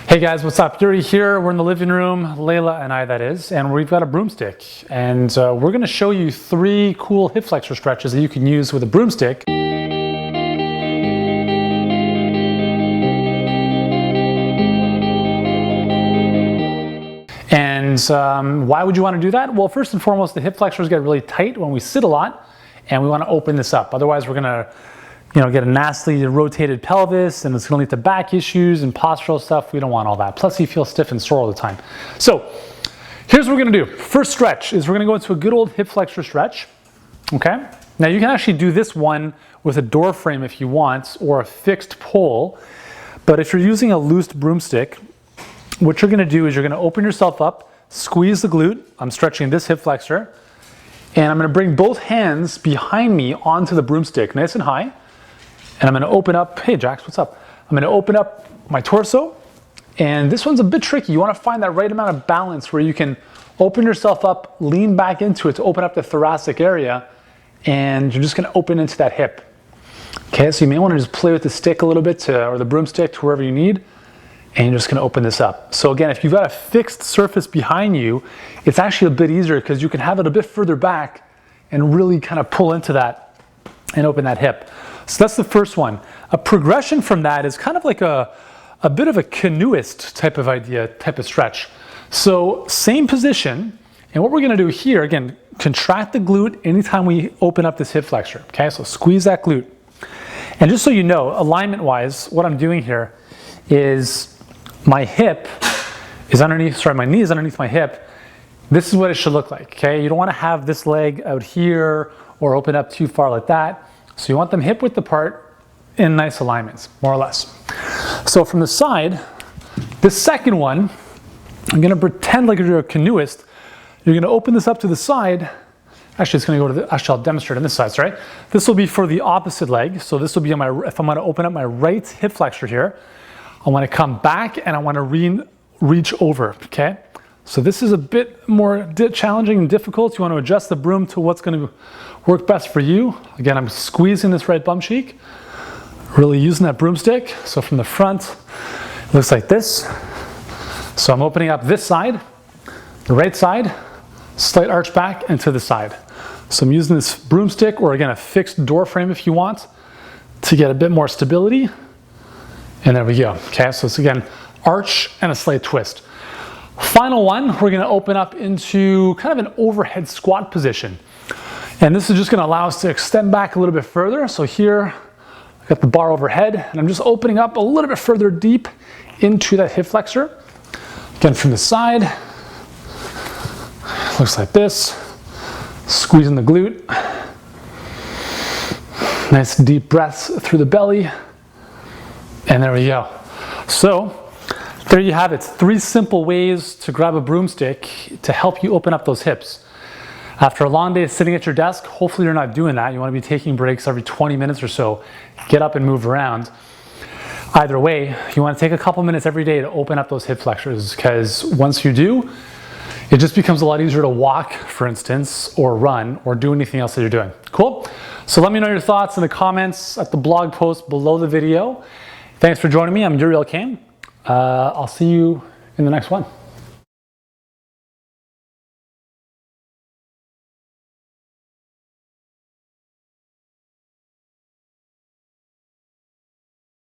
Hey guys, what's up? Yuri here. We're in the living room, Layla and I that is, and we've got a broomstick. And we're gonna show you 3 cool hip flexor stretches that you can use with a broomstick. And why would you wanna do that? Well, first and foremost, the hip flexors get really tight when we sit a lot, and we wanna open this up. Otherwise, we're gonna get a nasty rotated pelvis, and it's gonna lead to back issues and postural stuff. We don't want all that. Plus you feel stiff and sore all the time. So here's what we're gonna do. First stretch is we're gonna go into a good old hip flexor stretch, okay? Now you can actually do this one with a door frame if you want, or a fixed pole. But if you're using a loose broomstick, what you're gonna do is you're gonna open yourself up, squeeze the glute. I'm stretching this hip flexor, and I'm gonna bring both hands behind me onto the broomstick, nice and high. And I'm gonna open up, hey Jax, what's up? I'm gonna open up my torso, and this one's a bit tricky. You wanna find that right amount of balance where you can open yourself up, lean back into it to open up the thoracic area, and you're just gonna open into that hip. Okay, so you may wanna just play with the stick a little bit or the broomstick to wherever you need, and you're just gonna open this up. So again, if you've got a fixed surface behind you, it's actually a bit easier because you can have it a bit further back and really kind of pull into that and open that hip. So that's the first one. A progression from that is kind of like a bit of a canoeist type of idea, type of stretch. So same position, and what we're gonna do here, again, contract the glute anytime we open up this hip flexor, okay? So squeeze that glute. And just so you know, alignment-wise, what I'm doing here is my hip is underneath, my knee is underneath my hip. This is what it should look like, okay? You don't wanna have this leg out here or open up too far like that. So you want them hip width apart in nice alignments, more or less. So from the side, the second one, I'm gonna pretend like you're a canoeist. You're gonna open this up to the side. Actually, it's gonna go to the, actually I'll demonstrate on this side, right? This will be for the opposite leg. So this will be on my, if I'm gonna open up my right hip flexor here, I wanna come back and I wanna reach over, okay? So this is a bit more challenging and difficult. You wanna adjust the broom to what's gonna work best for you. Again, I'm squeezing this right bum cheek, really using that broomstick. So from the front, it looks like this. So I'm opening up this side, the right side, slight arch back and to the side. So I'm using this broomstick, or again, a fixed door frame if you want, to get a bit more stability. And there we go, okay? So it's again, arch and a slight twist. Final one, we're gonna open up into kind of an overhead squat position. And this is just gonna allow us to extend back a little bit further. So here, I've got the bar overhead, and I'm just opening up a little bit further deep into that hip flexor. Again, from the side, looks like this. Squeezing the glute. Nice deep breaths through the belly. And there we go. So, there you have it. 3 simple ways to grab a broomstick to help you open up those hips. After a long day of sitting at your desk, hopefully you're not doing that. You want to be taking breaks every 20 minutes or so. Get up and move around. Either way, you want to take a couple minutes every day to open up those hip flexors, because once you do, it just becomes a lot easier to walk, for instance, or run, or do anything else that you're doing. Cool? So let me know your thoughts in the comments at the blog post below the video. Thanks for joining me. I'm Yuri. I'll see you in the next one.